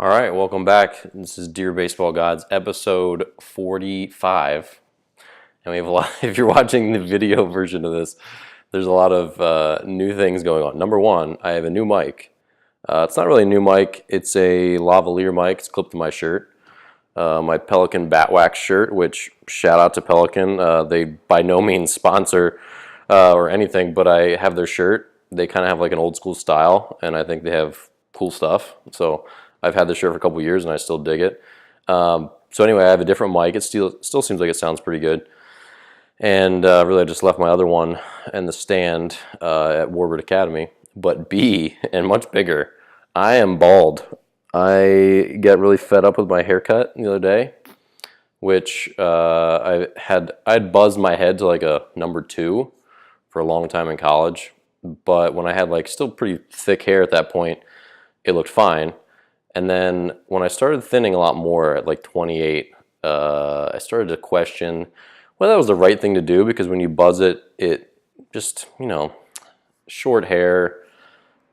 All right, welcome back. This is Dear Baseball Gods, episode 45. And we have a lot, if you're watching the video version of this, there's a lot of new things going on. Number one, I have a new mic. It's not really a new mic, it's a lavalier mic. It's clipped to my shirt. My Pelican Bat Wax shirt, which shout out to Pelican. They by no means sponsor or anything, but I have their shirt. They kind of have like an old school style, and I think they have cool stuff. So I've had this shirt for a couple years and I still dig it. So anyway, I have a different mic. It still seems like it sounds pretty good. And really I just left my other one in the stand at Warbird Academy. But B, and much bigger, I am bald. I got really fed up with my haircut the other day, which I'd buzzed my head to like a number 2 for a long time in college. But when I had like still pretty thick hair at that point, it looked fine. And then when I started thinning a lot more at like 28, I started to question whether that was the right thing to do, because when you buzz it, it just, short hair,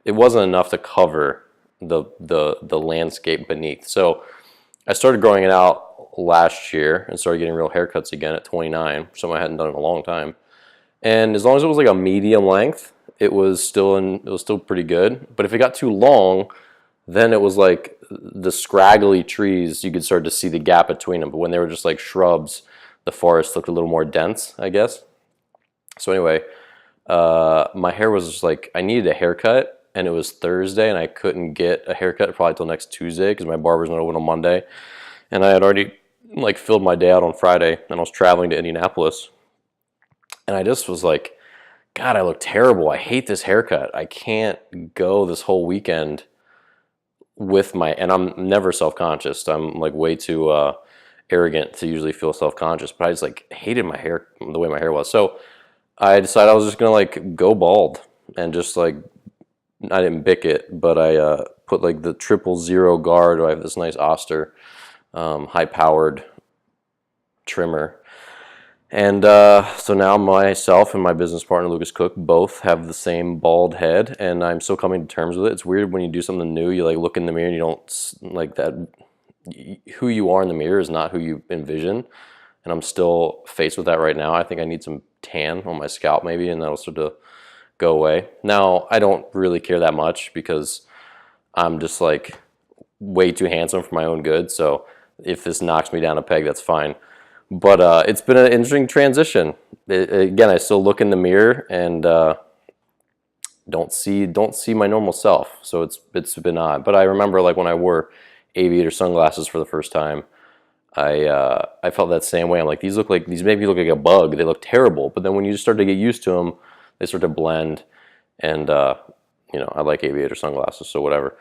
it wasn't enough to cover the landscape beneath. So I started growing it out last year and started getting real haircuts again at 29, something I hadn't done in a long time. And as long as it was like a medium length, it was still pretty good. But if it got too long, then it was like the scraggly trees, you could start to see the gap between them. But when they were just like shrubs, the forest looked a little more dense, I guess. So anyway, my hair was just like, I needed a haircut, and it was Thursday, and I couldn't get a haircut probably till next Tuesday because my barber's not open on Monday. And I had already like filled my day out on Friday, and I was traveling to Indianapolis. And I just was like, God, I look terrible. I hate this haircut. I can't go this whole weekend with and I'm never self-conscious. I'm like way too arrogant to usually feel self-conscious, but I just like hated my hair, the way my hair was. So I decided I was just gonna like go bald and just like, I didn't bick it, but I put like the 000 guard. I have this nice Oster high-powered trimmer. And so now myself and my business partner, Lucas Cook, both have the same bald head, and I'm still coming to terms with it. It's weird when you do something new, you like look in the mirror and you don't like that. Who you are in the mirror is not who you envision. And I'm still faced with that right now. I think I need some tan on my scalp maybe, and that'll sort of go away. Now, I don't really care that much because I'm just like way too handsome for my own good. So if this knocks me down a peg, that's fine. But it's been an interesting transition. Again, I still look in the mirror and don't see my normal self. So it's been odd. But I remember like when I wore aviator sunglasses for the first time, I felt that same way. I'm like, these make me look like a bug. They look terrible. But then when you just start to get used to them, they start to blend. And I like aviator sunglasses, so whatever.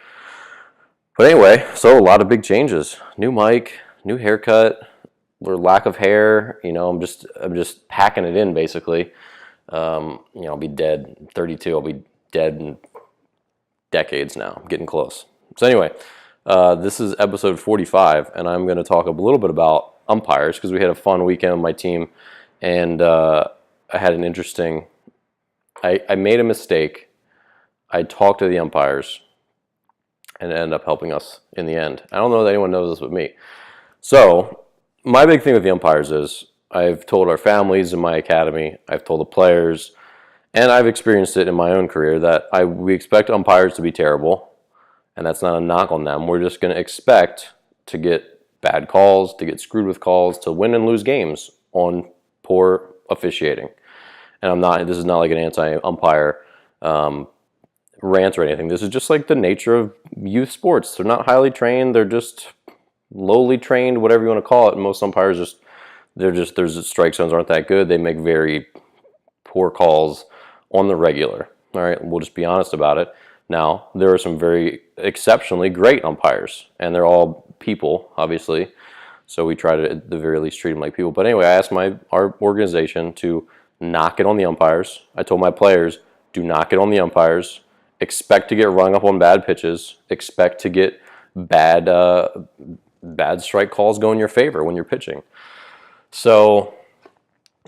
But anyway, so a lot of big changes. New mic, new haircut. Or lack of hair, I'm just packing it in basically. I'll be dead 32. I'll be dead in decades now. I'm getting close. So anyway, this is episode 45, and I'm going to talk a little bit about umpires because we had a fun weekend with my team, and I had an interesting. I made a mistake. I talked to the umpires, and it ended up helping us in the end. I don't know that anyone knows this but me. So. My big thing with the umpires is I've told our families in my academy, I've told the players, and I've experienced it in my own career that we expect umpires to be terrible, and that's not a knock on them. We're just going to expect to get bad calls, to get screwed with calls, to win and lose games on poor officiating. And this is not like an anti-umpire rant or anything. This is just like the nature of youth sports. They're not highly trained, they're just lowly trained, whatever you want to call it. And most umpires their strike zones aren't that good. They make very poor calls on the regular. All right, we'll just be honest about it. Now, there are some very exceptionally great umpires, and they're all people, obviously. So we try to, at the very least, treat them like people. But anyway, I asked our organization to not get on the umpires. I told my players, do not get on the umpires. Expect to get rung up on bad pitches. Expect to get bad strike calls go in your favor when you're pitching. So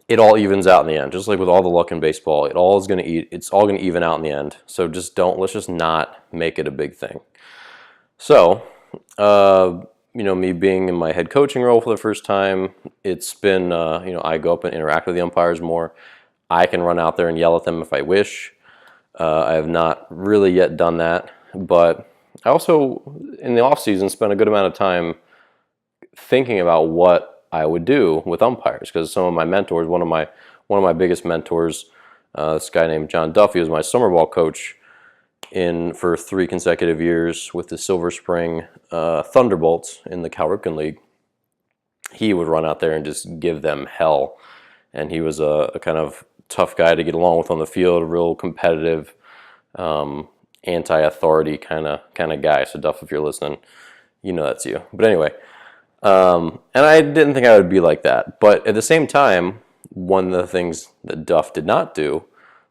it all evens out in the end. Just like with all the luck in baseball, it's all going to even out in the end. So let's just not make it a big thing. So Me being in my head coaching role for the first time, it's been, I go up and interact with the umpires more. I can run out there and yell at them if I wish. I have not really yet done that, but I also, in the off season, spent a good amount of time thinking about what I would do with umpires, because some of my mentors, one of my biggest mentors, this guy named John Duffy, was my summer ball coach for 3 consecutive years with the Silver Spring Thunderbolts in the Cal Ripken League. He would run out there and just give them hell, and he was a kind of tough guy to get along with on the field, real competitive, anti-authority kind of guy. So Duff, if you're listening, you know that's you. But anyway, and I didn't think I would be like that. But at the same time, one of the things that Duff did not do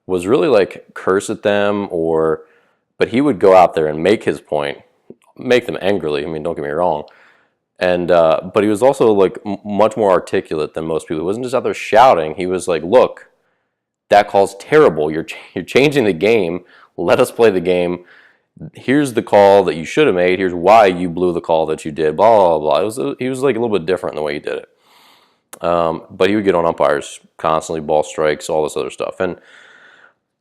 was really like curse at them, but he would go out there and make his point, make them angrily. I mean, don't get me wrong. And but he was also like much more articulate than most people. He wasn't just out there shouting. He was like, "Look, that call's terrible. You're changing the game. Let us play the game. Here's the call that you should have made. Here's why you blew the call that you did." Blah blah blah. He was like a little bit different in the way he did it. But he would get on umpires constantly, ball strikes, all this other stuff. And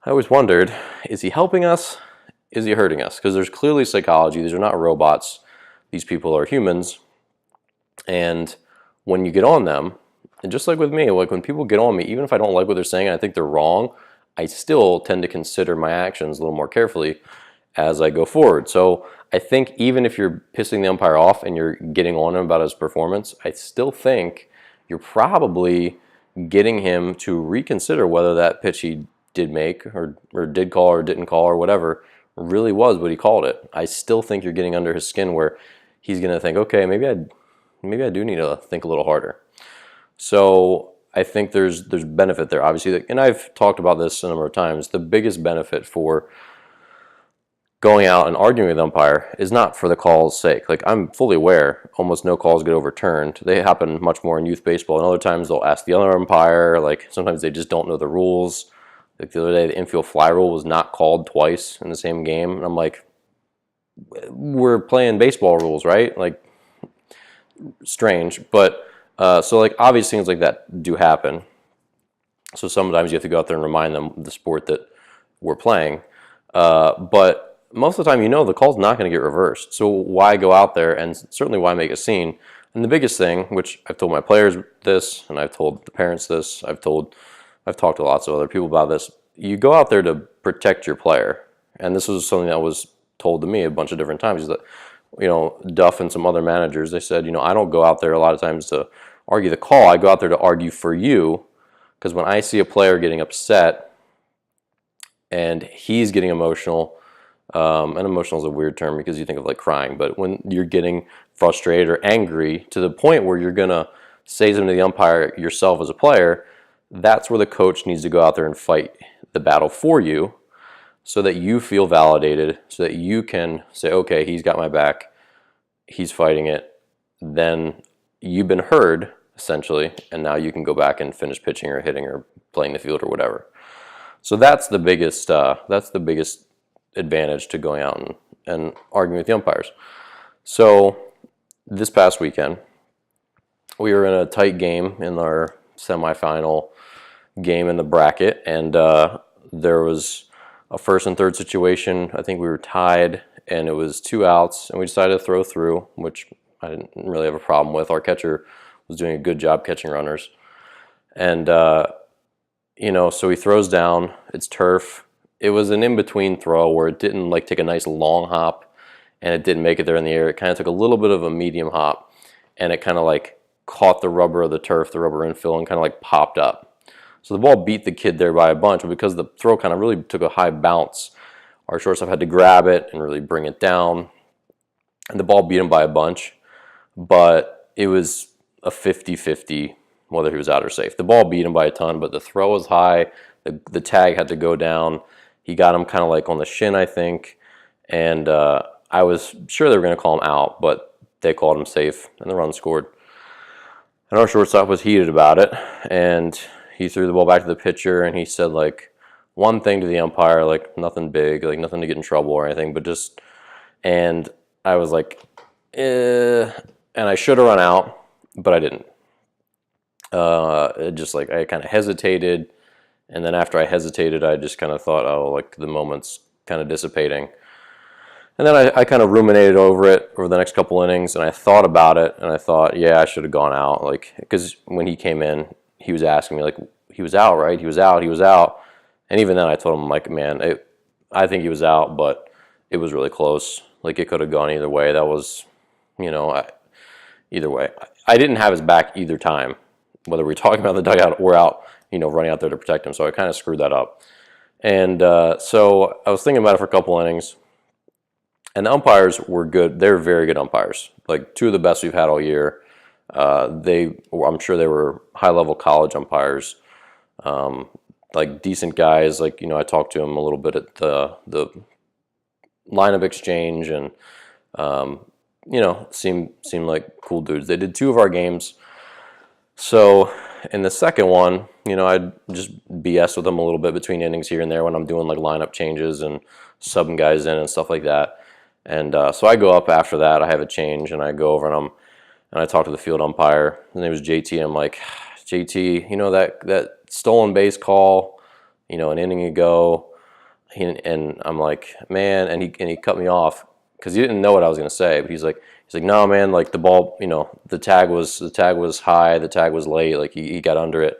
I always wondered, is he helping us? Is he hurting us? Because there's clearly psychology. These are not robots. These people are humans. And when you get on them, and just like with me, like when people get on me, even if I don't like what they're saying and I think they're wrong, I still tend to consider my actions a little more carefully as I go forward. So I think even if you're pissing the umpire off and you're getting on him about his performance, I still think you're probably getting him to reconsider whether that pitch he did make or did call or didn't call or whatever really was what he called it. I still think you're getting under his skin where he's going to think, okay, maybe I do need to think a little harder. So I think there's benefit there, obviously. And I've talked about this a number of times. The biggest benefit for going out and arguing with the umpire is not for the call's sake. Like, I'm fully aware almost no calls get overturned. They happen much more in youth baseball. And other times they'll ask the other umpire. Like, sometimes they just don't know the rules. Like the other day, the infield fly rule was not called twice in the same game. And I'm like, we're playing baseball rules, right? Like, strange. But so like obvious things like that do happen. So sometimes you have to go out there and remind them the sport that we're playing. But most of the time, the call's not going to get reversed. So why go out there, and certainly why make a scene? And the biggest thing, which I've told my players this, and I've told the parents this, I've talked to lots of other people about this. You go out there to protect your player. And this was something that was told to me a bunch of different times, is that Duff and some other managers, they said, I don't go out there a lot of times to argue the call. I go out there to argue for you, because when I see a player getting upset and he's getting emotional, and emotional is a weird term because you think of like crying, but when you're getting frustrated or angry to the point where you're going to say something to the umpire yourself as a player, that's where the coach needs to go out there and fight the battle for you, so that you feel validated, so that you can say, okay, he's got my back, he's fighting it, then you've been heard, essentially, and now you can go back and finish pitching or hitting or playing the field or whatever. So that's the biggest advantage to going out and arguing with the umpires. So this past weekend, we were in a tight game in our semifinal game in the bracket, and there was a first and third situation. I think we were tied, and it was 2 outs, and we decided to throw through, which I didn't really have a problem with. Our catcher was doing a good job catching runners. And, so he throws down. It's turf. It was an in-between throw where it didn't take a nice long hop, and it didn't make it there in the air. It kind of took a little bit of a medium hop, and it kind of caught the rubber of the turf, the rubber infill, and kind of popped up. So the ball beat the kid there by a bunch, but because the throw kind of really took a high bounce, our shortstop had to grab it and really bring it down. And the ball beat him by a bunch, but it was a 50-50 whether he was out or safe. The ball beat him by a ton, but the throw was high. The tag had to go down. He got him kind of on the shin, I think. And I was sure they were going to call him out, but they called him safe, and the run scored. And our shortstop was heated about it, and he threw the ball back to the pitcher, and he said one thing to the umpire, nothing big, nothing to get in trouble or anything, but just, and I was and I should have run out, but I didn't. It just like I kind of hesitated, and then after I hesitated, I just kind of thought, oh, like the moment's kind of dissipating. And then I kind of ruminated over it over the next couple innings, and I thought about it, and I thought, yeah, I should have gone out, like, because when he came in, he was asking me, like, he was out, right? He was out. And even then I told him, like, man, I think he was out, but it was really close. Like, it could have gone either way. That was, either way. I didn't have his back either time, whether we're talking about the dugout or out, running out there to protect him. So I kind of screwed that up. And so I was thinking about it for a couple innings. And the umpires were good. They're very good umpires. Like, two of the best we've had all year. I'm sure they were high-level college umpires. Like, decent guys. Like, I talked to them a little bit at the lineup exchange, and seemed like cool dudes. They did two of our games. So in the second one, I'd just BS with them a little bit between innings here and there when I'm doing like lineup changes and subbing guys in and stuff like that. And so I go up after that. I have a change, and I go over and I talk to the field umpire. His name was JT. And I'm like, JT, that stolen base call, an inning ago. And I'm like, man, and he cut me off because he didn't know what I was gonna say. But he's like, no, man, like the ball, the tag was high, the tag was late, like he got under it.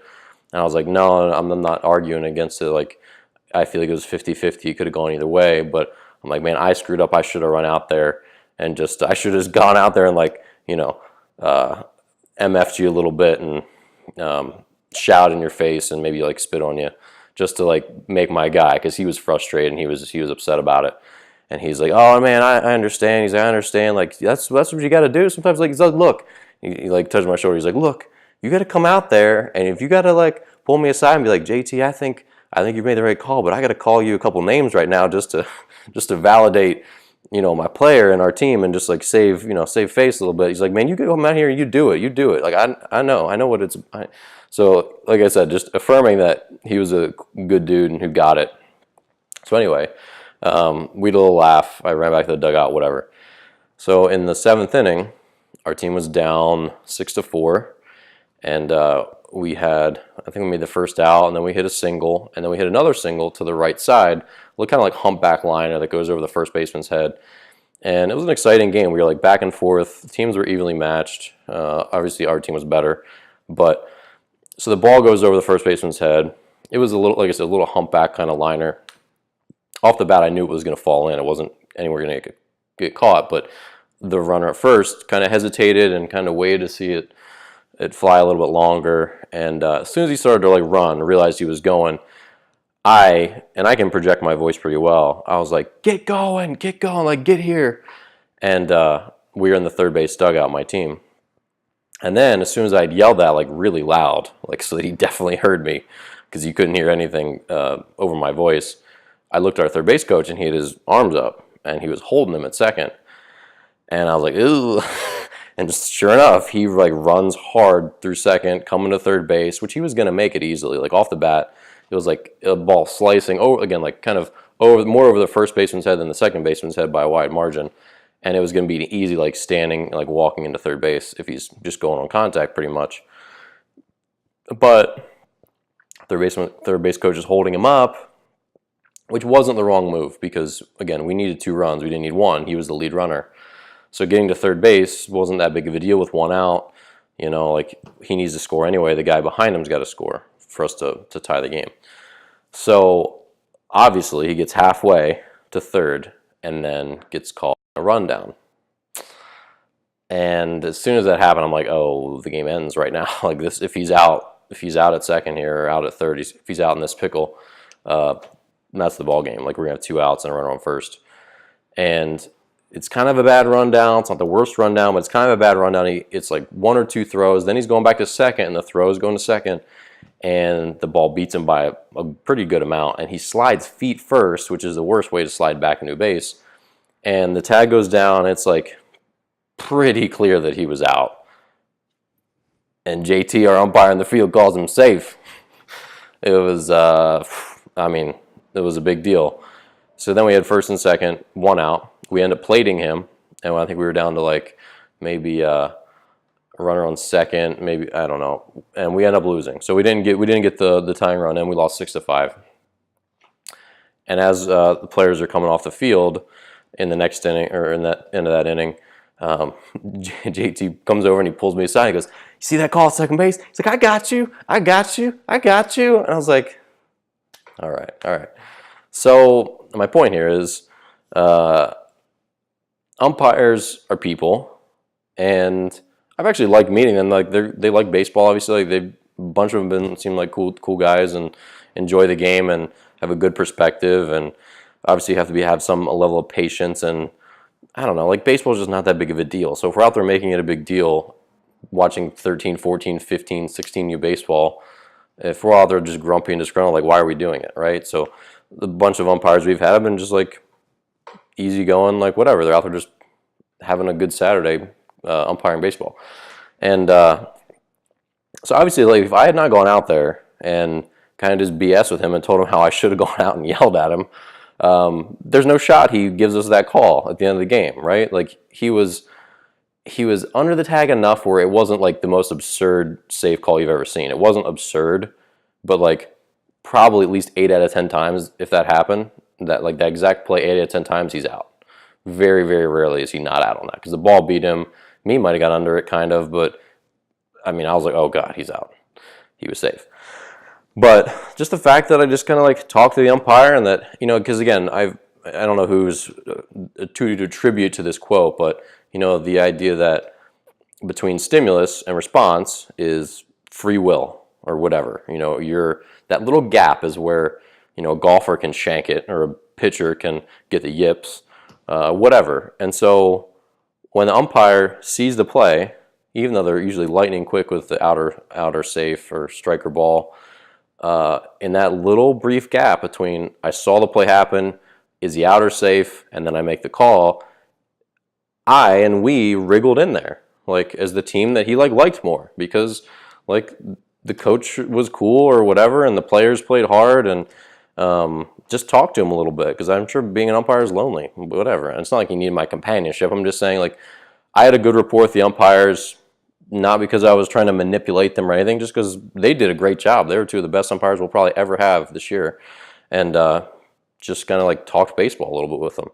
And I was like, no, I'm not arguing against it. Like, I feel like it was 50-50. It could have gone either way, but I'm like, man, I screwed up. I should have run out there and I should have just gone out there and like, MF'd you a little bit and shout in your face and maybe like spit on you just to like make my guy, because he was frustrated and he was upset about it. And he's like, oh man, I understand. He's like, I understand. Like, that's what you got to do sometimes. Like, he's like, look, he like touched my shoulder. He's like, look, you got to come out there, and if you got to like pull me aside and be like, JT, I think you've made the right call, but I got to call you a couple names right now just to validate, my player and our team, and just like save face a little bit. He's like, man, you go out here and you do it. Like, I know what it's. So like I said, just affirming that he was a good dude and who got it. So anyway, we had a little laugh. I ran back to the dugout, whatever. So in the seventh inning, our team was down 6-4, and we made the first out, and then we hit a single, and then we hit another single to the right side, look kind of like humpback liner that goes over the first baseman's head. And it was an exciting game. We were like back and forth. The teams were evenly matched. Obviously, our team was better, but so the ball goes over the first baseman's head. It was a little, like I said, a little humpback kind of liner. Off the bat, I knew it was going to fall in. It wasn't anywhere going to get caught, but the runner at first kind of hesitated and kind of waited to see it fly a little bit longer. And as soon as he started to like run, realized he was going, I can project my voice pretty well. I was like, get going, like get here. And we were in the third base dugout, my team. And then as soon as I'd yelled that like really loud, like so that he definitely heard me, because you couldn't hear anything over my voice, I looked at our third base coach, and he had his arms up, and he was holding them at second. And I was like, ooh. And just sure enough, he like runs hard through second, coming to third base, which he was going to make it easily. Like off the bat, it was like a ball slicing over, again, like kind of more over the first baseman's head than the second baseman's head by a wide margin. And it was going to be easy, like standing, like walking into third base if he's just going on contact pretty much. But third base coach is holding him up, which wasn't the wrong move because, again, we needed 2 runs. We didn't need 1. He was the lead runner. So getting to third base wasn't that big of a deal with 1 out. Like he needs to score anyway. The guy behind him's got to score for us to tie the game. So obviously he gets halfway to third and then gets called a rundown. And as soon as that happened, I'm like, oh, the game ends right now. Like this, if he's out at second here or out at third, if he's out in this pickle, that's the ball game. Like we're gonna have 2 outs and a runner on first. And it's kind of a bad rundown. It's not the worst rundown, but it's kind of a bad rundown. It's like 1 or 2 throws. Then he's going back to second, and the throw is going to second, and the ball beats him by a pretty good amount. And he slides feet first, which is the worst way to slide back into a base. And the tag goes down. It's like pretty clear that he was out. And JT, our umpire in the field, calls him safe. It was, it was a big deal. So then we had first and second, 1 out. We end up plating him, and I think we were down to like maybe a runner on second, maybe, I don't know, and we ended up losing. So we didn't get the tying run, and we lost 6-5. And as the players are coming off the field in the next inning, or in that end of that inning, JT comes over and he pulls me aside. He goes, "You see that call at second base?" He's like, "I got you, I got you, I got you." And I was like, all right, all right. So my point here is, umpires are people, and I've actually liked meeting them. Like they like baseball, obviously. Like a bunch of them seem like cool guys and enjoy the game and have a good perspective. And obviously you have to have some level of patience. And I don't know, like baseball is just not that big of a deal. So if we're out there making it a big deal, watching 13, 14, 15, 16U baseball, if we're out there just grumpy and disgruntled, like why are we doing it, right? So the bunch of umpires we've had have been just like easy going, like whatever. They're out there just having a good Saturday umpiring baseball. And so obviously, like if I had not gone out there and kind of just BS with him and told him how I should have gone out and yelled at him, there's no shot he gives us that call at the end of the game, right? Like he was under the tag enough where it wasn't like the most absurd safe call you've ever seen. It wasn't absurd, but like probably at least 8 out of 10 times, if that happened, that like that exact play 8 out of 10 times, he's out. Very, very rarely is he not out on that, because the ball beat him. Me might have got under it kind of, but I mean, I was like, oh God, he's out. He was safe. But just the fact that I just kind of like talked to the umpire, and that, you know, because again, I don't know who's to attribute to this quote, but you know, the idea that between stimulus and response is free will or whatever. You know, that little gap is where, you know, a golfer can shank it or a pitcher can get the yips, whatever. And so when the umpire sees the play, even though they're usually lightning quick with the outer safe or striker ball, in that little brief gap between I saw the play happen, is the outer safe, and then I make the call, we wriggled in there, like as the team that he liked more, because like the coach was cool or whatever, and the players played hard, and just talk to him a little bit, because I'm sure being an umpire is lonely, whatever. And it's not like he needed my companionship. I'm just saying, like, I had a good rapport with the umpires, not because I was trying to manipulate them or anything, just because they did a great job. They were 2 of the best umpires we'll probably ever have this year, and just kind of like talked baseball a little bit with them.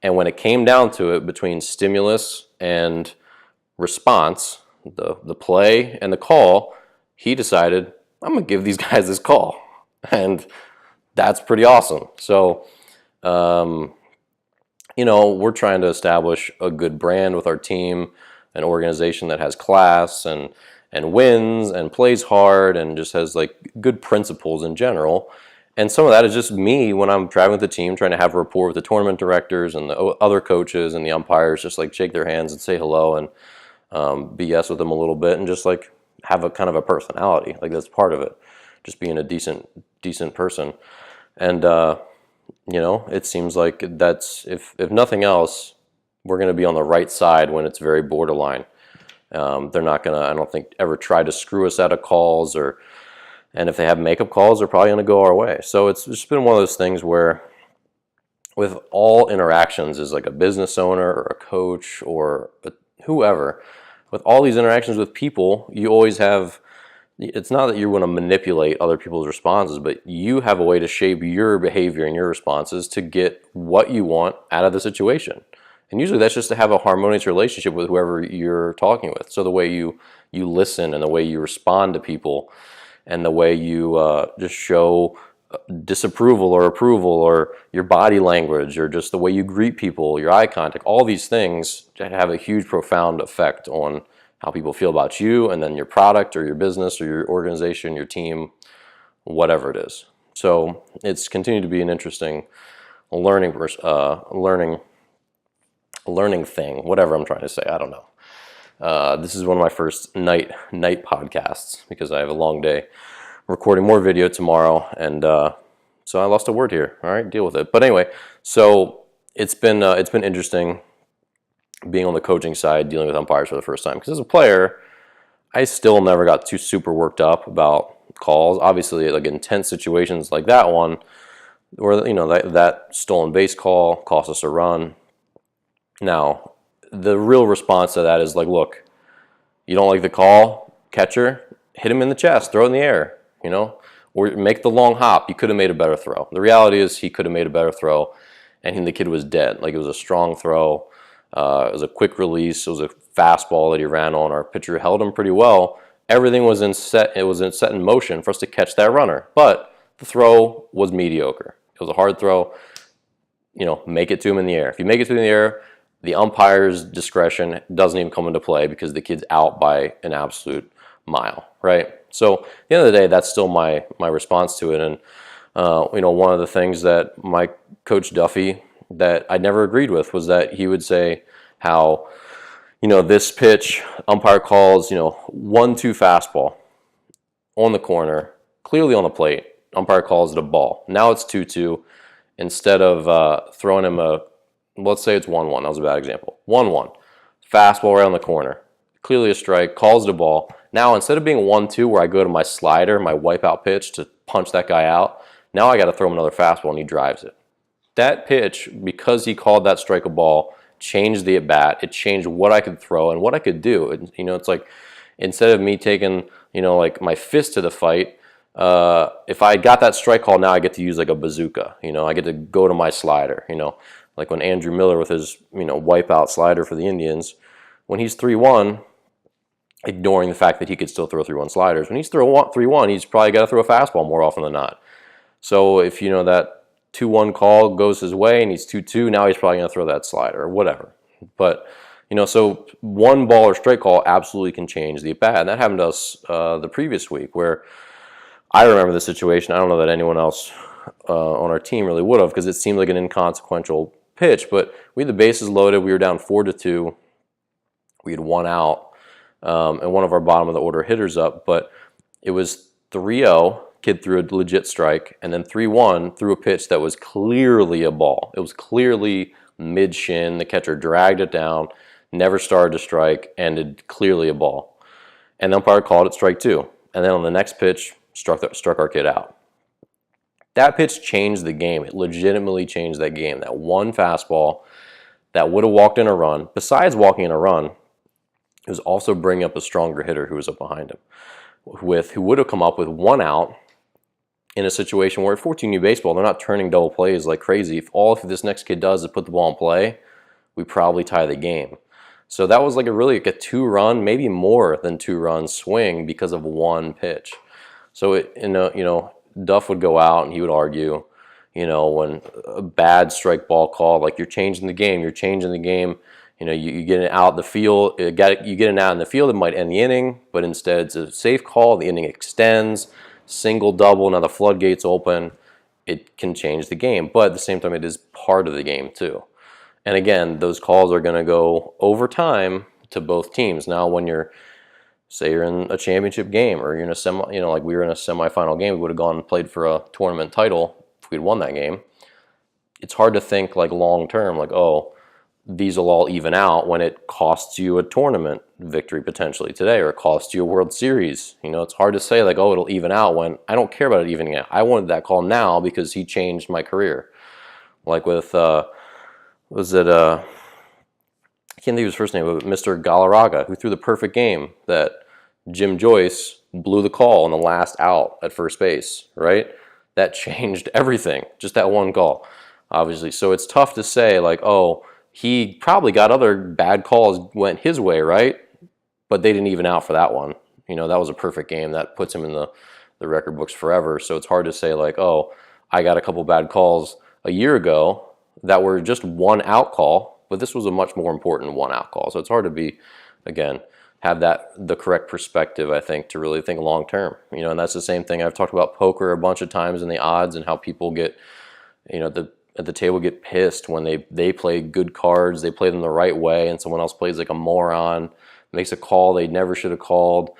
And when it came down to it, between stimulus and response, the play and the call, he decided, I'm going to give these guys this call. And that's pretty awesome. So, you know, we're trying to establish a good brand with our team, an organization that has class and wins and plays hard and just has like good principles in general. And some of that is just me when I'm traveling with the team, trying to have a rapport with the tournament directors and the other coaches and the umpires, just like shake their hands and say hello and BS with them a little bit, and just like have a kind of a personality. Like that's part of it, just being a decent person. And you know, it seems like that's, if nothing else, we're going to be on the right side when it's very borderline. They're not going to, I don't think, ever try to screw us out of calls, and if they have makeup calls, they're probably going to go our way. So it's just been one of those things where with all interactions as like a business owner or a coach or whoever, with all these interactions with people, you always have, it's not that you want to manipulate other people's responses, but you have a way to shape your behavior and your responses to get what you want out of the situation. And usually that's just to have a harmonious relationship with whoever you're talking with. So the way you listen and the way you respond to people and the way you just show disapproval or approval, or your body language, or just the way you greet people, your eye contact, all these things have a huge, profound effect on how people feel about you, and then your product or your business or your organization, your team, whatever it is. So it's continued to be an interesting learning thing, whatever I'm trying to say, I don't know. This is one of my first night podcasts, because I have a long day recording more video tomorrow, and so I lost a word here. All right, deal with it. But anyway, so it's been interesting being on the coaching side, dealing with umpires for the first time, because as a player, I still never got too super worked up about calls. Obviously, like intense situations like that one, where, you know, that stolen base call cost us a run. Now, the real response to that is like, look, you don't like the call, catcher, hit him in the chest, throw it in the air, or make the long hop. You could have made a better throw. The reality is he could have made a better throw, and the kid was dead. Like, it was a strong throw. It was a quick release. It was a fastball that he ran on. Our pitcher held him pretty well. Everything was set in motion for us to catch that runner, but the throw was mediocre. It was a hard throw. Make it to him in the air. If you make it to him in the air, the umpire's discretion doesn't even come into play because the kid's out by an absolute mile, right? So at the end of the day, that's still my response to it. And one of the things that my coach Duffy that I never agreed with was that he would say how, this pitch, umpire calls, 1-2 fastball on the corner, clearly on the plate. Umpire calls it a ball. Now it's 2-2. Instead of throwing him let's say it's 1-1. That was a bad example. 1-1. Fastball right on the corner. Clearly a strike. Calls it a ball. Now, instead of being 1-2 where I go to my slider, my wipeout pitch to punch that guy out, now I got to throw him another fastball and he drives it. That pitch, because he called that strike a ball, changed the at-bat. It changed what I could throw and what I could do. It's like, instead of me taking, like my fist to the fight, if I got that strike call, now I get to use like a bazooka. I get to go to my slider. Like when Andrew Miller with his wipeout slider for the Indians, when he's 3-1, ignoring the fact that he could still throw 3-1 sliders. When he's 3-1, he's probably got to throw a fastball more often than not. So if that 2-1 call goes his way and he's 2-2, now he's probably going to throw that slider or whatever. But so one ball or strike call absolutely can change the at bat, and that happened to us the previous week where. I remember the situation. I don't know that anyone else on our team really would have, because it seemed like an inconsequential pitch. But we had the bases loaded. We were down 4-2. We had 1 out, and one of our bottom of the order hitters up. But it was 3-0. Kid threw a legit strike, and then 3-1 threw a pitch that was clearly a ball. It was clearly mid-shin. The catcher dragged it down, never started to strike, ended clearly a ball. And the umpire called it strike 2. And then on the next pitch, struck our kid out. That pitch changed the game. It legitimately changed that game. That one fastball that would have walked in a run, besides walking in a run, it was also bringing up a stronger hitter who was up behind him, who would have come up with 1 out in a situation where at 14U baseball, they're not turning double plays like crazy. If this next kid does is put the ball in play, we probably tie the game. So that was like a 2-run, maybe more than 2-run swing because of one pitch. So Duff would go out and he would argue, when a bad strike ball call, like you're changing the game. You get it out in the field. You get it out in the field, it might end the inning, but instead it's a safe call. The inning extends, single, double, now the floodgates open. It can change the game, but at the same time, it is part of the game too. And again, those calls are going to go over time to both teams. Now, when say you're in a championship game or you're in a like we were in a semifinal game, we would have gone and played for a tournament title if we'd won that game. It's hard to think like long term, like, oh, these will all even out when it costs you a tournament victory potentially today, or it costs you a World Series. It's hard to say like, oh, it'll even out when I don't care about it evening out. I wanted that call now because he changed my career. Like with I can't think of his first name, but Mr. Galarraga, who threw the perfect game that Jim Joyce blew the call on the last out at first base, right? That changed everything, just that one call, obviously. So it's tough to say, like, oh, he probably got other bad calls went his way, right? But they didn't even out for that one. That was a perfect game. That puts him in the record books forever. So it's hard to say, like, oh, I got a couple bad calls a year ago that were just 1 out call, but this was a much more important 1 out call. So it's hard to have the correct perspective, I think, to really think long term. And that's the same thing. I've talked about poker a bunch of times and the odds and how people get, at the table get pissed when they play good cards, they play them the right way, and someone else plays like a moron, makes a call they never should have called,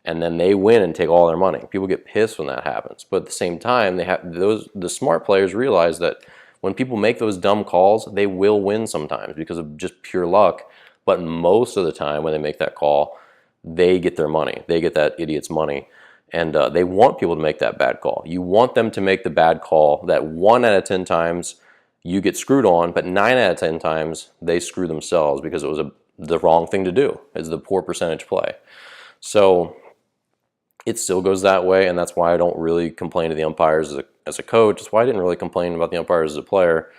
and then they win and take all their money. People get pissed when that happens. But at the same time, the smart players realize that when people make those dumb calls, they will win sometimes because of just pure luck. But most of the time when they make that call, they get their money. They get that idiot's money. And they want people to make that bad call. You want them to make the bad call that 1 out of 10 times you get screwed on, but 9 out of 10 times they screw themselves because it was the wrong thing to do. It's the poor percentage play. So it still goes that way, and that's why I don't really complain to the umpires as a coach. That's why I didn't really complain about the umpires as a player.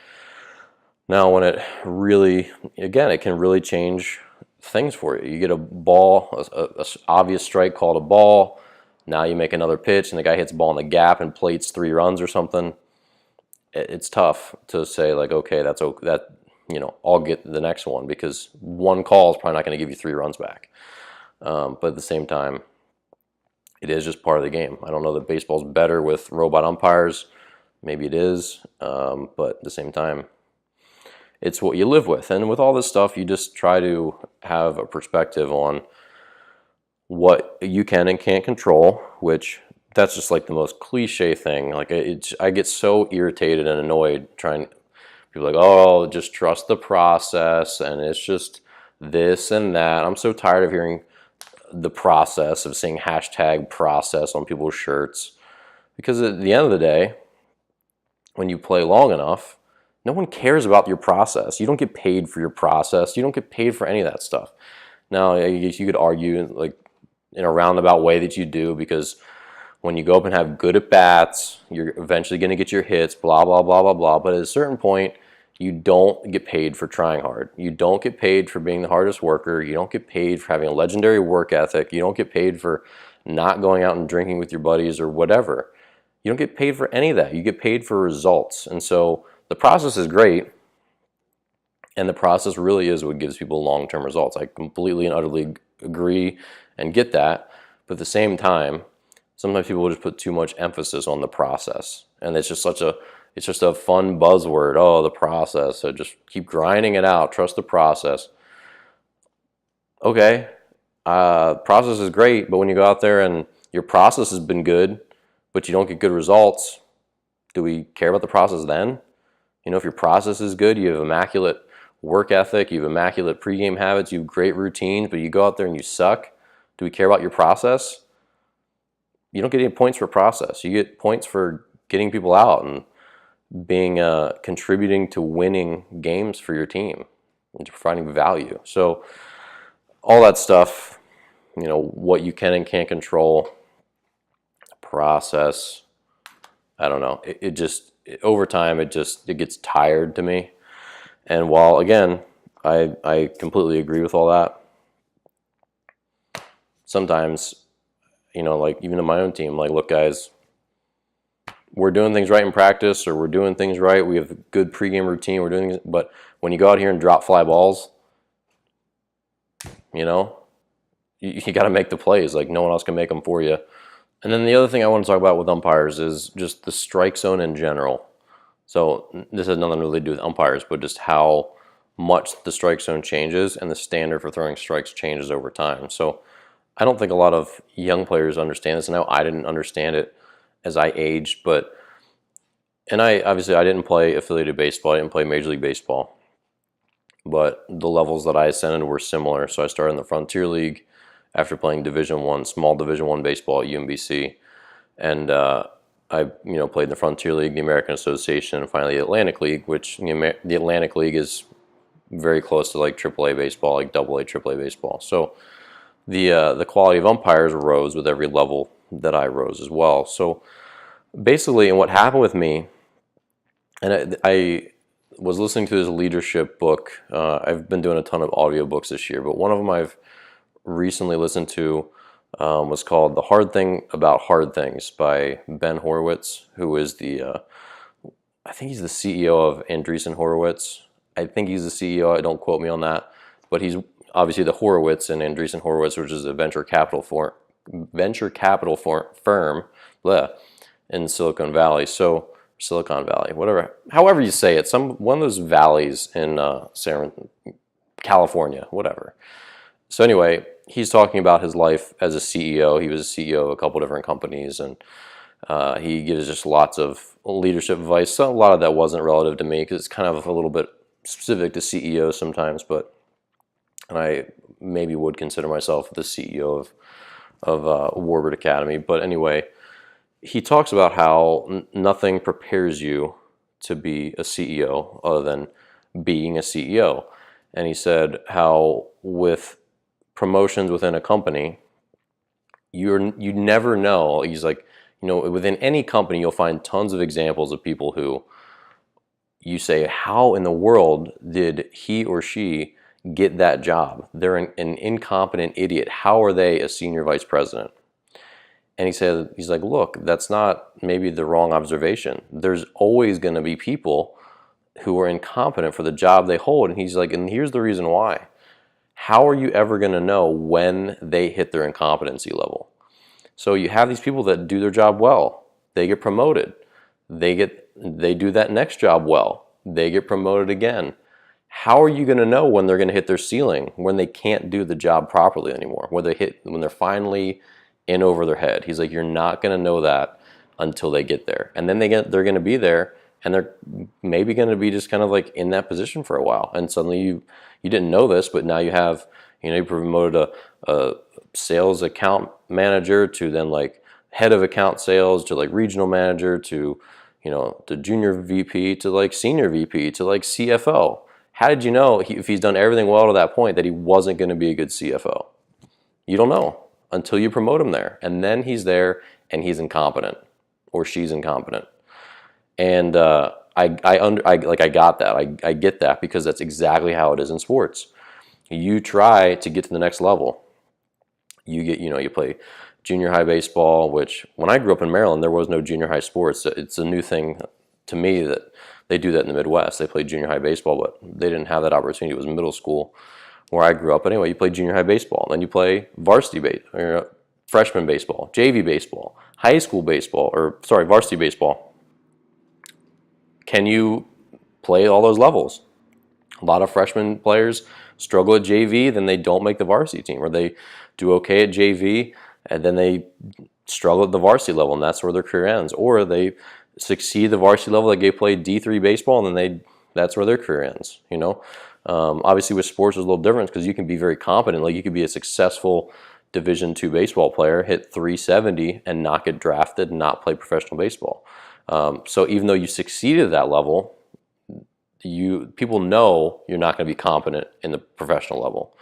Now, when it really, again, it can really change things for you. You get a ball, a obvious strike called a ball. Now you make another pitch, and the guy hits the ball in the gap and plates 3 runs or something. It's tough to say, like, okay, I'll get the next one, because one call is probably not going to give you 3 runs back. But at the same time, it is just part of the game. I don't know that baseball's better with robot umpires. Maybe it is, but at the same time, it's what you live with. And with all this stuff, you just try to have a perspective on what you can and can't control, which that's just like the most cliche thing. Like, I get so irritated and annoyed people like, oh, just trust the process, and it's just this and that. I'm so tired of hearing the process, of seeing #process on people's shirts, because at the end of the day, when you play long enough, no one cares about your process. You don't get paid for your process. You don't get paid for any of that stuff. Now, you could argue, like, in a roundabout way, that you do, because when you go up and have good at bats, you're eventually going to get your hits, blah, blah, blah, blah, blah. But at a certain point, you don't get paid for trying hard. You don't get paid for being the hardest worker. You don't get paid for having a legendary work ethic. You don't get paid for not going out and drinking with your buddies or whatever. You don't get paid for any of that. You get paid for results. And so the process is great, and the process really is what gives people long-term results. I completely and utterly agree and get that. But at the same time, sometimes people will just put too much emphasis on the process, and it's just a fun buzzword. Oh, the process. So just keep grinding it out. Trust the process. Okay, process is great, but when you go out there and your process has been good, but you don't get good results, do we care about the process then? You know, if your process is good, you have immaculate work ethic, you have immaculate pregame habits, you have great routines, but you go out there and you suck, do we care about your process? You don't get any points for process. You get points for getting people out and being contributing to winning games for your team and to providing value. So all that stuff, you know, what you can and can't control, process, I don't know. Over time, it gets tired to me. And while, again, I completely agree with all that, sometimes, you know, like, even in my own team, like, look, guys, we're doing things right in practice, or we're doing things right. We have a good pregame routine. We're doing things, but when you go out here and drop fly balls, you know, you got to make the plays. Like, no one else can make them for you. And then the other thing I want to talk about with umpires is just the strike zone in general. So this has nothing really to do with umpires, but just how much the strike zone changes and the standard for throwing strikes changes over time. So I don't think a lot of young players understand this. I know I didn't understand it as I aged, and I didn't play affiliated baseball. I didn't play Major League Baseball, but the levels that I ascended were similar. So I started in the Frontier League after playing small Division I baseball at UMBC, and I played in the Frontier League, the American Association, and finally the Atlantic League, which the Atlantic League is very close to like AAA baseball, like AA, AAA baseball. So the quality of umpires rose with every level that I rose as well. So basically, and what happened with me, and I was listening to this leadership book. I've been doing a ton of audiobooks this year, but one of them I've recently listened to was called The Hard Thing About Hard Things by Ben Horowitz, who is I think he's the CEO of Andreessen Horowitz. I think he's the CEO, don't quote me on that, but he's obviously the Horowitz in Andreessen Horowitz, which is a venture capital firm in Silicon Valley. So Silicon Valley, whatever, however you say it, one of those valleys in California, whatever. So anyway, he's talking about his life as a CEO. He was a CEO of a couple different companies, and he gives just lots of leadership advice. So a lot of that wasn't relative to me because it's kind of a little bit specific to CEOs sometimes, and I maybe would consider myself the CEO of Warbird Academy. But anyway, he talks about how nothing prepares you to be a CEO other than being a CEO. and he said how with promotions within a company, you never know. He's like, within any company, you'll find tons of examples of people who you say, how in the world did he or she get that job? They're an incompetent idiot. How are they a senior vice president? And he's like, look, that's not maybe the wrong observation. There's always going to be people who are incompetent for the job they hold. And he's like, and here's the reason why. How are you ever going to know when they hit their incompetency level? So you have these people that do their job well. They get promoted. They do that next job well. They get promoted again. How are you going to know when they're going to hit their ceiling, when they can't do the job properly anymore, when they're finally in over their head? He's like, you're not going to know that until they get there. And then they're going to be there, and they're maybe going to be just kind of like in that position for a while. And suddenly you didn't know this, but now you have, you promoted a sales account manager to then like head of account sales to like regional manager to, the junior VP to like senior VP to like CFO. How did you know if he's done everything well to that point that he wasn't going to be a good CFO? You don't know until you promote him there. And then he's there and he's incompetent or she's incompetent. And I got that. I get that because that's exactly how it is in sports. You try to get to the next level. You play junior high baseball, which when I grew up in Maryland, there was no junior high sports. It's a new thing to me that they do that in the Midwest. They play junior high baseball, but they didn't have that opportunity. It was middle school where I grew up. But anyway, you play junior high baseball, and then you play freshman baseball, JV baseball, high school baseball, varsity baseball. Can you play all those levels? A lot of freshman players struggle at JV, then they don't make the varsity team, or they do okay at JV, and then they struggle at the varsity level, and that's where their career ends. Or they succeed at the varsity level, they play D3 baseball, and then that's where their career ends. Obviously with sports there's a little difference because you can be very competent. Like you could be a successful Division II baseball player, hit 370, and not get drafted, and not play professional baseball. So even though you succeeded at that level, people know you're not going to be competent in the professional level,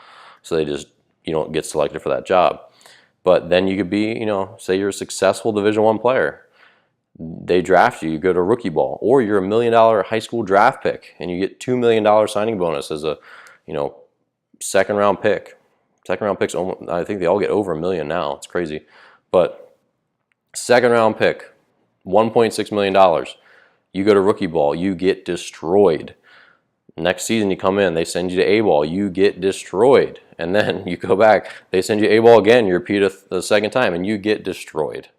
so you don't get selected for that job. But then you could be, say you're a successful Division I player. They draft you, you go to rookie ball, or you're $1 million high school draft pick, and you get $2 million signing bonus as a, second round pick. Second round picks, I think they all get over $1 million now. It's crazy, but second round pick, $1.6 million. You go to rookie ball, you get destroyed. Next season you come in, they send you to A-ball, you get destroyed. And then you go back, they send you A-ball again, you repeat it the second time, and you get destroyed.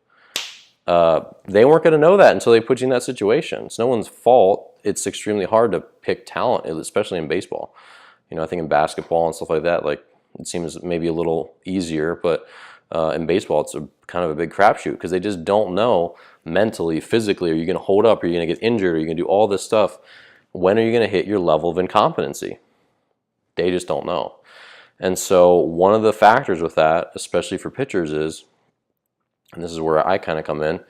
They weren't going to know that until they put you in that situation. It's no one's fault. It's extremely hard to pick talent, especially in baseball. I think in basketball and stuff like that, like it seems maybe a little easier, but in baseball it's kind of a big crapshoot because they just don't know mentally, physically, are you going to hold up, are you going to get injured, are you going to do all this stuff? When are you going to hit your level of incompetency? They just don't know. And so one of the factors with that, especially for pitchers, is, and this is where I kind of come in,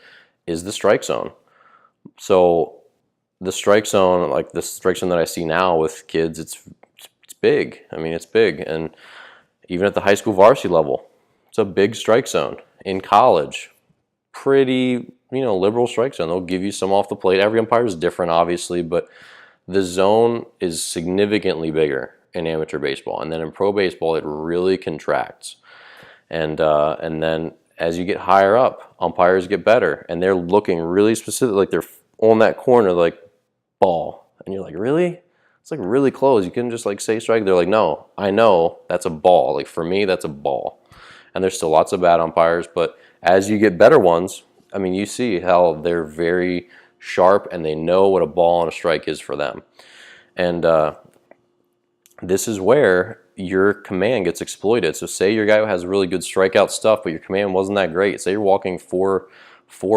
is the strike zone. So the strike zone, like the strike zone that I see now with kids, it's big. I mean, it's big. And even at the high school varsity level, it's a big strike zone. In college, pretty, liberal strike zone. They'll give you some off the plate. Every umpire is different, obviously, but the zone is significantly bigger in amateur baseball. And then in pro baseball, it really contracts. And then as you get higher up, umpires get better, and they're looking really specific, like they're on that corner, like ball. And you're like, really? It's like really close. You couldn't just like say strike. They're like, no, I know that's a ball. Like for me, that's a ball. And there's still lots of bad umpires, but as you get better ones, I mean, you see how they're very sharp and they know what a ball and a strike is for them. And this is where your command gets exploited. So say your guy has really good strikeout stuff, but your command wasn't that great. Say you're walking four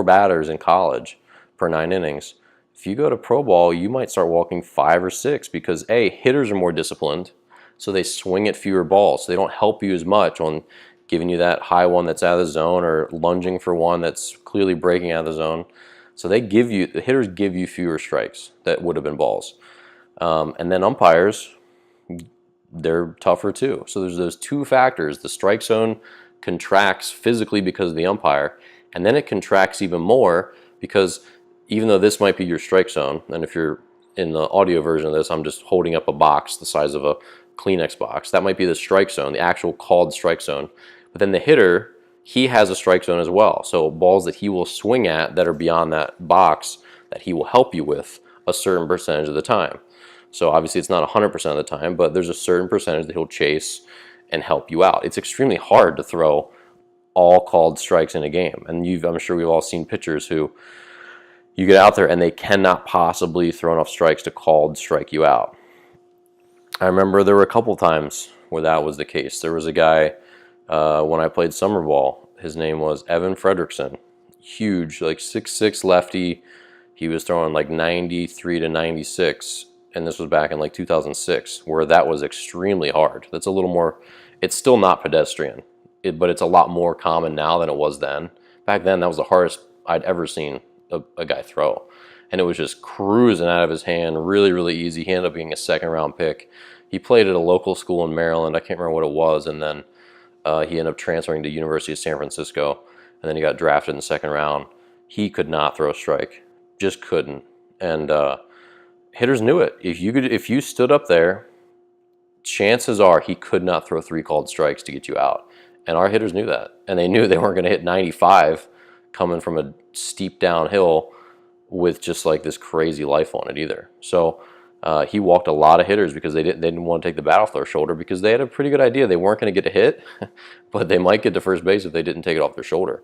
batters in college per 9 innings. If you go to pro ball, you might start walking 5 or 6 because A, hitters are more disciplined, so they swing at fewer balls. So they don't help you as much on giving you that high one that's out of the zone or lunging for one that's clearly breaking out of the zone. So the hitters give you fewer strikes that would have been balls. And then umpires, they're tougher too. So there's those two factors. The strike zone contracts physically because of the umpire, and then it contracts even more because even though this might be your strike zone, and if you're in the audio version of this, I'm just holding up a box the size of a Kleenex box. That might be the strike zone, the actual called strike zone. But then the hitter, he has a strike zone as well. So balls that he will swing at that are beyond that box that he will help you with a certain percentage of the time. So obviously it's not 100% of the time, but there's a certain percentage that he'll chase and help you out. It's extremely hard to throw all called strikes in a game. And I'm sure we've all seen pitchers who you get out there and they cannot possibly throw enough strikes to called strike you out. I remember there were a couple times where that was the case. There was a guy when I played summer ball. His name was Evan Fredrickson. Huge, like 6'6" lefty. He was throwing like 93 to 96. And this was back in like 2006, where that was extremely hard. That's a little more, it's still not pedestrian, but it's a lot more common now than it was then. Back then, that was the hardest I'd ever seen a guy throw. And it was just cruising out of his hand, really, really easy. He ended up being a second-round pick. He played at a local school in Maryland. I can't remember what it was. And then he ended up transferring to University of San Francisco. And then he got drafted in the second round. He could not throw a strike, just couldn't. And hitters knew it. If you stood up there, chances are he could not throw 3 called strikes to get you out. And our hitters knew that. And they knew they weren't going to hit 95 coming from a steep downhill with just like this crazy life on it either. So he walked a lot of hitters because they didn't want to take the bat off their shoulder, because they had a pretty good idea they weren't going to get a hit, but they might get to first base if they didn't take it off their shoulder.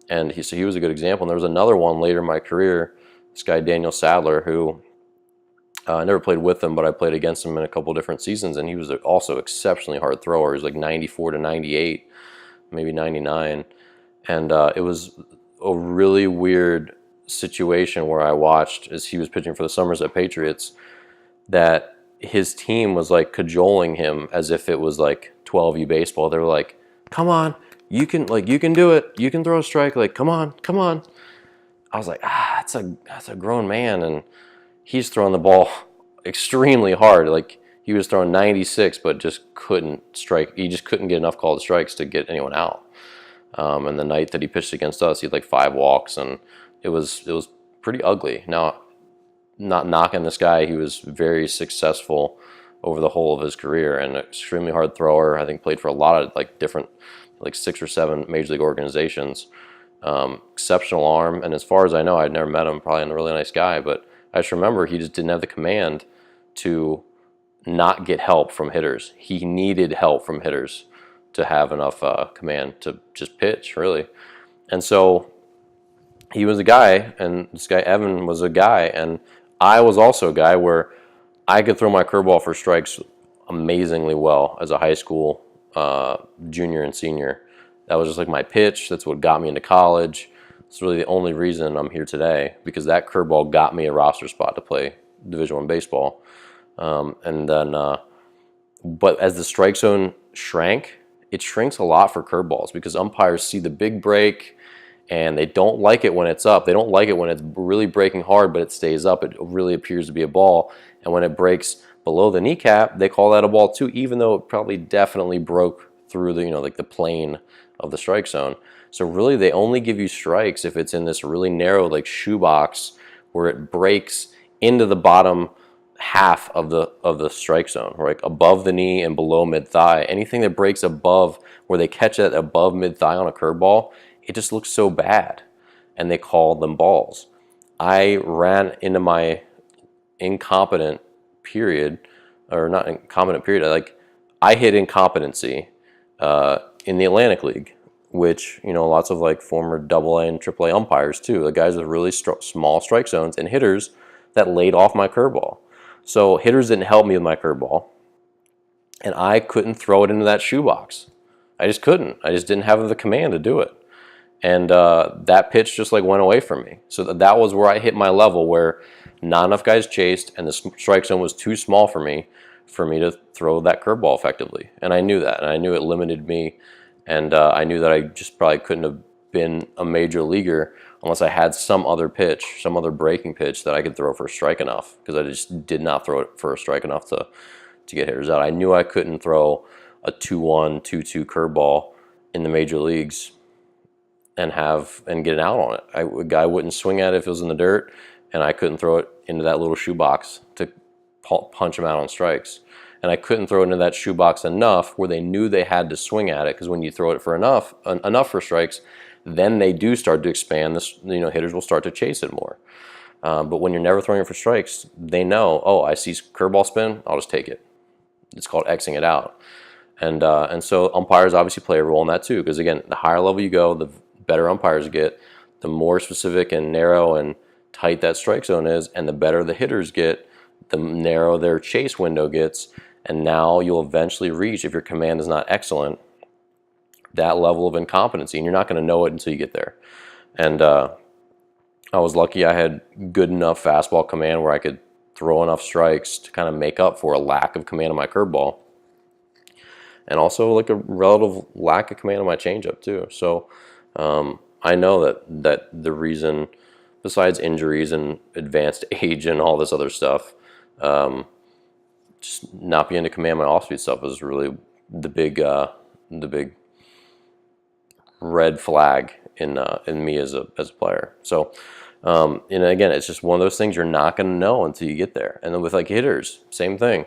And so he was a good example. And there was another one later in my career, this guy Daniel Sadler, who I never played with him, but I played against him in a couple different seasons, and he was also exceptionally hard thrower. He was like 94 to 98, maybe 99. And it was a really weird situation where I watched as he was pitching for the Somerset Patriots, that his team was like cajoling him as if it was like 12U baseball. They were like, come on, you can do it. You can throw a strike. Like, come on. I was like, that's a grown man. And he's throwing the ball extremely hard. Like, he was throwing 96, but just couldn't strike. He just couldn't get enough called strikes to get anyone out. And the night that he pitched against us, he had like 5 walks, and it was pretty ugly. Now, not knocking this guy, he was very successful over the whole of his career, and an extremely hard thrower. I think played for a lot of like different, like 6 or 7 major league organizations. Exceptional arm, and as far as I know, I'd never met him. Probably a really nice guy, but I just remember he just didn't have the command to not get help from hitters. He needed help from hitters to have enough command to just pitch, really. And so he was a guy, and this guy Evan was a guy, and I was also a guy where I could throw my curveball for strikes amazingly well as a high school junior and senior. That was just like my pitch. That's what got me into college. It's really the only reason I'm here today, because that curveball got me a roster spot to play Division I baseball. And then, but as the strike zone shrank, it shrinks a lot for curveballs, because umpires see the big break and they don't like it when it's up. They don't like it when it's really breaking hard, but it stays up. It really appears to be a ball. And when it breaks below the kneecap, they call that a ball too, even though it probably definitely broke through the, like the plane of the strike zone. So really they only give you strikes if it's in this really narrow like shoebox where it breaks into the bottom half of the strike zone, like above the knee and below mid-thigh. Anything that breaks above, where they catch it above mid-thigh on a curveball, it just looks so bad, and they call them balls. I ran into my incompetent period, or not incompetent period, like I hit incompetency in the Atlantic League, which, lots of like former AA and AAA umpires too, the guys with really small strike zones, and hitters that laid off my curveball. So hitters didn't help me with my curveball, and I couldn't throw it into that shoebox. I just couldn't. I just didn't have the command to do it. And that pitch just like went away from me. So that was where I hit my level, where not enough guys chased, and the strike zone was too small for me to throw that curveball effectively. And I knew that, and I knew it limited me, and I knew that I just probably couldn't have been a major leaguer unless I had some other pitch, some other breaking pitch that I could throw for a strike enough, because I just did not throw it for a strike enough to get hitters out. I knew I couldn't throw a 2-1, 2-2 curveball in the major leagues and get an out on it. A guy wouldn't swing at it if it was in the dirt, and I couldn't throw it into that little shoebox to punch him out on strikes. And I couldn't throw it into that shoebox enough where they knew they had to swing at it, because when you throw it for enough for strikes, then they do start to expand. Hitters will start to chase it more. But when you're never throwing it for strikes, they know, oh, I see curveball spin, I'll just take it. It's called Xing it out. And so umpires obviously play a role in that too, because again, the higher level you go, the better umpires get, the more specific and narrow and tight that strike zone is, and the better the hitters get, the narrower their chase window gets, and now you'll eventually reach, if your command is not excellent, that level of incompetency, and you're not going to know it until you get there. And I was lucky I had good enough fastball command where I could throw enough strikes to kind of make up for a lack of command of my curveball, and also like a relative lack of command of my changeup too. So I know that the reason, besides injuries and advanced age and all this other stuff, just not being able to command my off-speed stuff is really the big red flag in me as a player. So and again, it's just one of those things you're not going to know until you get there. And then with like hitters, same thing.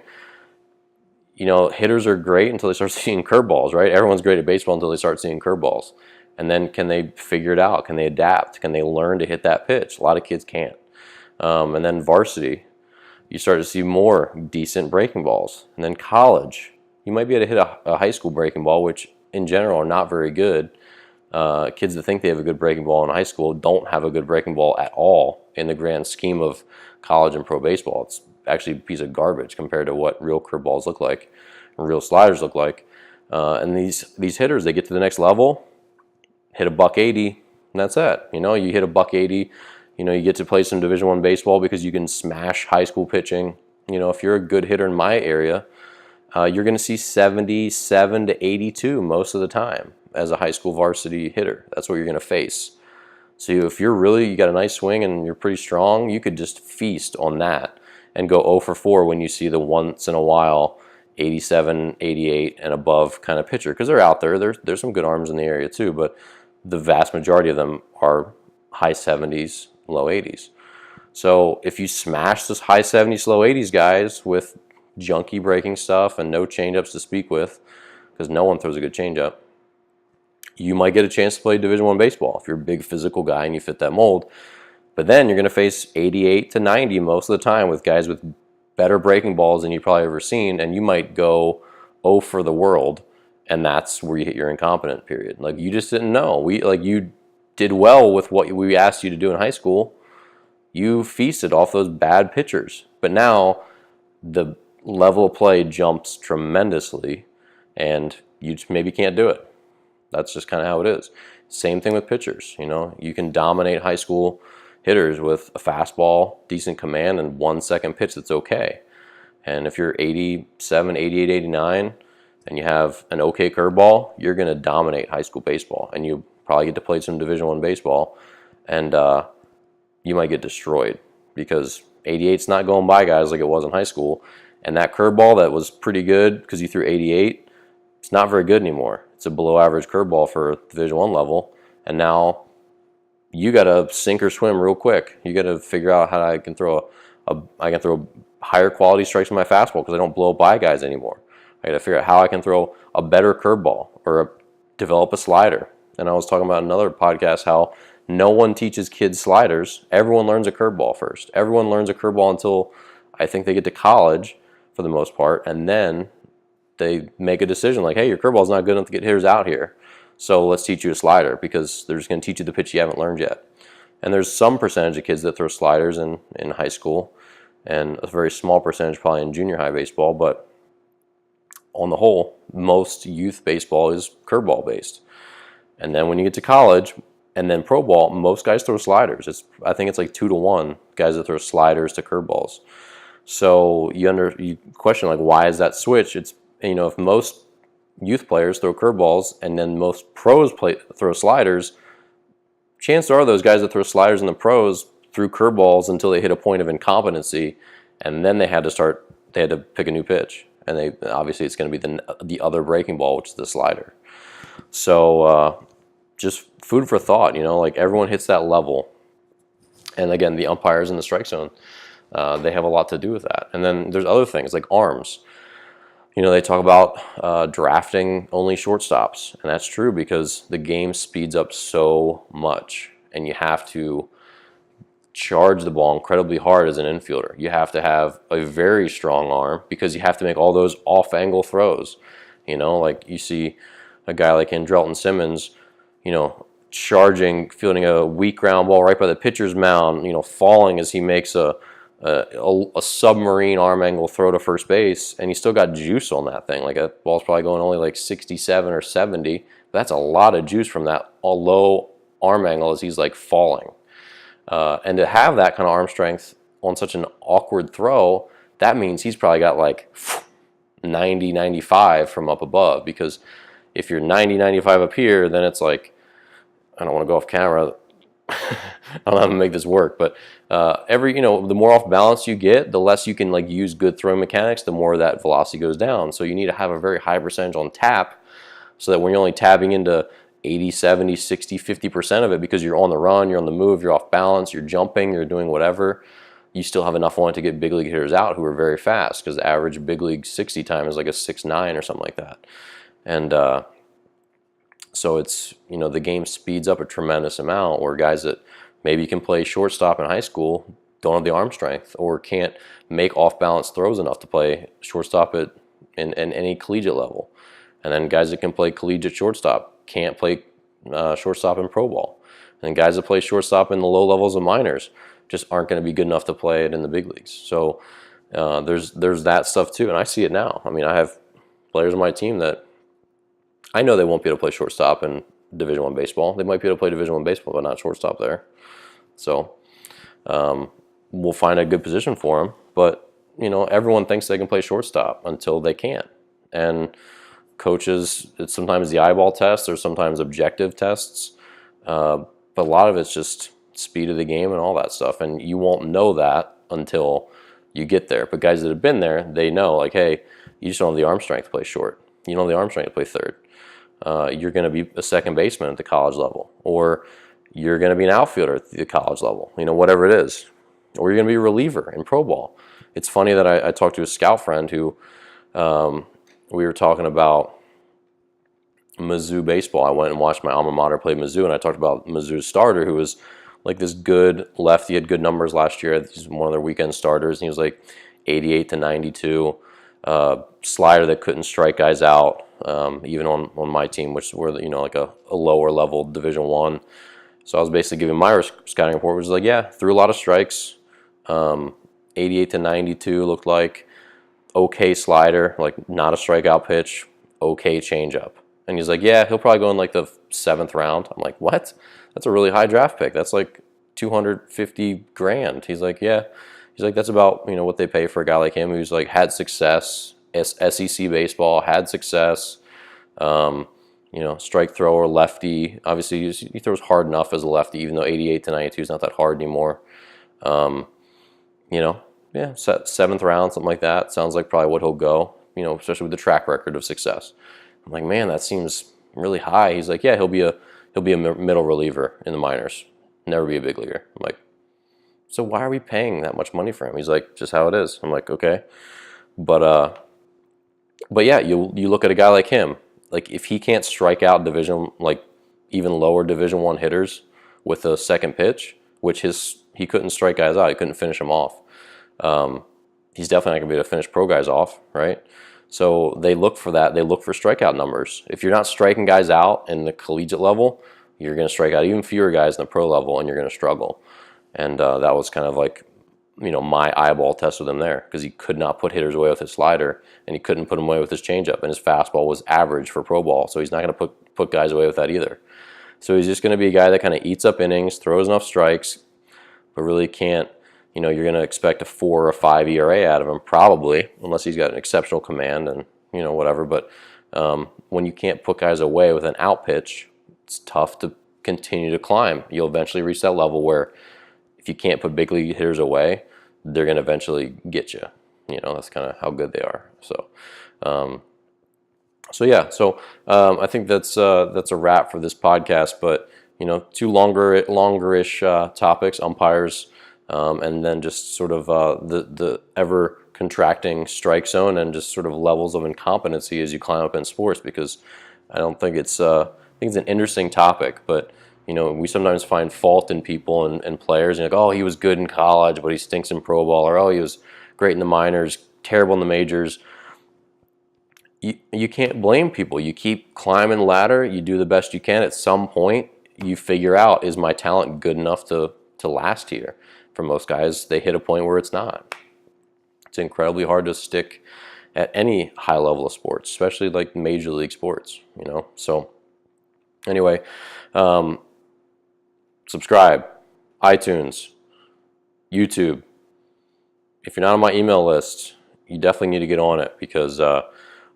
Hitters are great until they start seeing curveballs, right? Everyone's great at baseball until they start seeing curveballs. And then can they figure it out? Can they adapt? Can they learn to hit that pitch? A lot of kids can't. And then varsity, you start to see more decent breaking balls. And then college, you might be able to hit a high school breaking ball, which in general are not very good. Kids that think they have a good breaking ball in high school don't have a good breaking ball at all in the grand scheme of college and pro baseball. It's actually a piece of garbage compared to what real curveballs look like and real sliders look like. And these hitters, they get to the next level, hit a $180, and that's it. You hit a $180, you get to play some Division I baseball because you can smash high school pitching. If you're a good hitter in my area, you're going to see 77 to 82 most of the time as a high school varsity hitter. That's what you're going to face. So if you got a nice swing and you're pretty strong, you could just feast on that and go 0 for 4 when you see the once in a while 87, 88 and above kind of pitcher, because they're out there. There's some good arms in the area too, but the vast majority of them are high 70s, low 80s. So if you smash this high 70s, low 80s guys with junky breaking stuff and no changeups to speak with, because no one throws a good changeup, you might get a chance to play Division I baseball if you're a big physical guy and you fit that mold. But then you're going to face 88 to 90 most of the time with guys with better breaking balls than you've probably ever seen, and you might go 0 for the world, and that's where you hit your incompetent period. Like, you just didn't know. You did well with what we asked you to do in high school. You feasted off those bad pitchers. But now the level of play jumps tremendously, and you just maybe can't do it. That's just kind of how it is. Same thing with pitchers. You can dominate high school hitters with a fastball, decent command, and 1 second pitch that's okay. And if you're 87, 88, 89, and you have an okay curveball, you're going to dominate high school baseball. And you probably get to play some Division I baseball, and you might get destroyed because 88's not going by guys like it was in high school. And that curveball that was pretty good because you threw 88, it's not very good anymore. It's a below average curveball for Division I level. And now you got to sink or swim real quick. You got to figure out how I can throw higher quality strikes with my fastball because I don't blow by guys anymore. I got to figure out how I can throw a better curveball or develop a slider. And I was talking about in another podcast how no one teaches kids sliders. Everyone learns a curveball first. Everyone learns a curveball until I think they get to college for the most part, and then they make a decision like, hey, your curveball's not good enough to get hitters out here, so let's teach you a slider because they're just going to teach you the pitch you haven't learned yet. And there's some percentage of kids that throw sliders in high school, and a very small percentage probably in junior high baseball, but on the whole, most youth baseball is curveball based. And then when you get to college and then pro ball, most guys throw sliders. I think it's like 2 to 1 guys that throw sliders to curveballs. So you question like, why is that switch? It's, if most youth players throw curveballs and then most pros throw sliders, chances are those guys that throw sliders in the pros threw curveballs until they hit a point of incompetency, and then they had to pick a new pitch. and obviously it's going to be the other breaking ball, which is the slider. So just food for thought, like everyone hits that level. And again, the umpires in the strike zone, they have a lot to do with that. And then there's other things like arms. They talk about drafting only shortstops, and that's true because the game speeds up so much, and you have to charge the ball incredibly hard as an infielder. You have to have a very strong arm because you have to make all those off-angle throws. Like you see a guy like Andrelton Simmons, charging, fielding a weak ground ball right by the pitcher's mound, falling as he makes a submarine arm angle throw to first base, and he still got juice on that thing. Like that ball's probably going only like 67 or 70. That's a lot of juice from that low arm angle as he's like falling. And to have that kind of arm strength on such an awkward throw, that means he's probably got like 90, 95 from up above, because if you're 90, 95 up here, then it's like, I don't want to go off camera. I don't know how to make this work, but the more off balance you get, the less you can like use good throwing mechanics, the more that velocity goes down. So you need to have a very high percentage on tap, so that when you're only tapping into 80, 70, 60, 50% of it because you're on the run, you're on the move, you're off balance, you're jumping, you're doing whatever, you still have enough on it to get big league hitters out who are very fast, because the average big league 60 time is like a 6.9 or something like that. And so it's, the game speeds up a tremendous amount, where guys that maybe can play shortstop in high school don't have the arm strength or can't make off-balance throws enough to play shortstop in any collegiate level. And then guys that can play collegiate shortstop can't play shortstop in pro ball. And guys that play shortstop in the low levels of minors just aren't going to be good enough to play it in the big leagues. So there's that stuff too, and I see it now. I mean, I have players on my team that I know they won't be able to play shortstop in Division I baseball. They might be able to play Division I baseball, but not shortstop there. So we'll find a good position for them. But, everyone thinks they can play shortstop until they can't. And coaches, it's sometimes the eyeball test, or sometimes objective tests. But a lot of it's just speed of the game and all that stuff. And you won't know that until you get there. But guys that have been there, they know, like, hey, you just don't have the arm strength to play short. You don't have the arm strength to play third. You're going to be a second baseman at the college level, or you're going to be an outfielder at the college level, whatever it is, or you're going to be a reliever in pro ball. It's funny that I talked to a scout friend who we were talking about Mizzou baseball. I went and watched my alma mater play Mizzou, and I talked about Mizzou's starter, who was like this good lefty, had good numbers last year. He's one of their weekend starters, and he was like 88 to 92. Slider that couldn't strike guys out, even on my team, which were like a lower level Division I. So I was basically giving my scouting report, which was like, yeah, threw a lot of strikes, 88 to 92 looked like, okay slider, like not a strikeout pitch, okay changeup. And he's like, yeah, he'll probably go in like the 7th round. I'm like, what? That's a really high draft pick. That's like $250,000. He's like, yeah. He's like, that's about what they pay for a guy like him who's like had success, SEC baseball, had success, strike thrower, lefty. Obviously, he throws hard enough as a lefty, even though 88 to 92 is not that hard anymore. Yeah, 7th round, something like that. Sounds like probably what he'll go, especially with the track record of success. I'm like, man, that seems really high. He's like, yeah, he'll be a middle reliever in the minors, never be a big leaguer. I'm like, so why are we paying that much money for him? He's like, just how it is. I'm like, okay. But yeah, you look at a guy like him, like if he can't strike out even lower Division I hitters with a second pitch, which he couldn't strike guys out, he couldn't finish them off. He's definitely not gonna be able to finish pro guys off, right? So they look for that. They look for strikeout numbers. If you're not striking guys out in the collegiate level, you're gonna strike out even fewer guys in the pro level, and you're gonna struggle. And that was kind of like, my eyeball test with him there, because he could not put hitters away with his slider, and he couldn't put them away with his changeup, and his fastball was average for pro ball, so he's not going to put guys away with that either. So he's just going to be a guy that kind of eats up innings, throws enough strikes, but really can't, you're going to expect a 4 or 5 ERA out of him, probably, unless he's got an exceptional command and, whatever. But when you can't put guys away with an out pitch, it's tough to continue to climb. You'll eventually reach that level where if you can't put big league hitters away, they're going to eventually get you. You know, that's kind of how good they are. So, yeah. So I think that's a wrap for this podcast. But you know, two longerish topics: umpires, and then just sort of the ever contracting strike zone and just sort of levels of incompetency as you climb up in sports. Because I don't think it's I think it's an interesting topic, but you know, we sometimes find fault in people and players. And like, oh, he was good in college, but he stinks in pro ball, or oh, he was great in the minors, terrible in the majors. You can't blame people. You keep climbing the ladder. You do the best you can. At some point, you figure out, is my talent good enough to last here? For most guys, they hit a point where it's not. It's incredibly hard to stick at any high level of sports, especially like major league sports, you know? So anyway, subscribe, iTunes, YouTube. If you're not on my email list, you definitely need to get on it, because I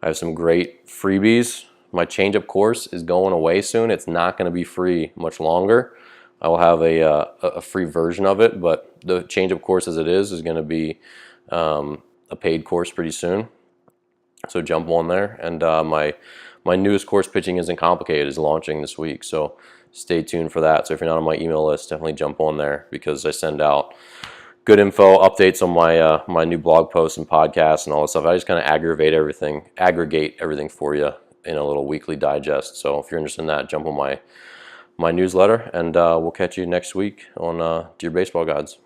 have some great freebies. My changeup course is going away soon. It's not going to be free much longer. I will have a free version of it, but the changeup course as it is going to be a paid course pretty soon. So jump on there. And my newest course, Pitching Isn't Complicated, is launching this week. So stay tuned for that. So if you're not on my email list, definitely jump on there, because I send out good info, updates on my my new blog posts and podcasts and all this stuff. I just kind of aggregate everything for you in a little weekly digest. So if you're interested in that, jump on my newsletter, and we'll catch you next week on Dear Baseball Gods.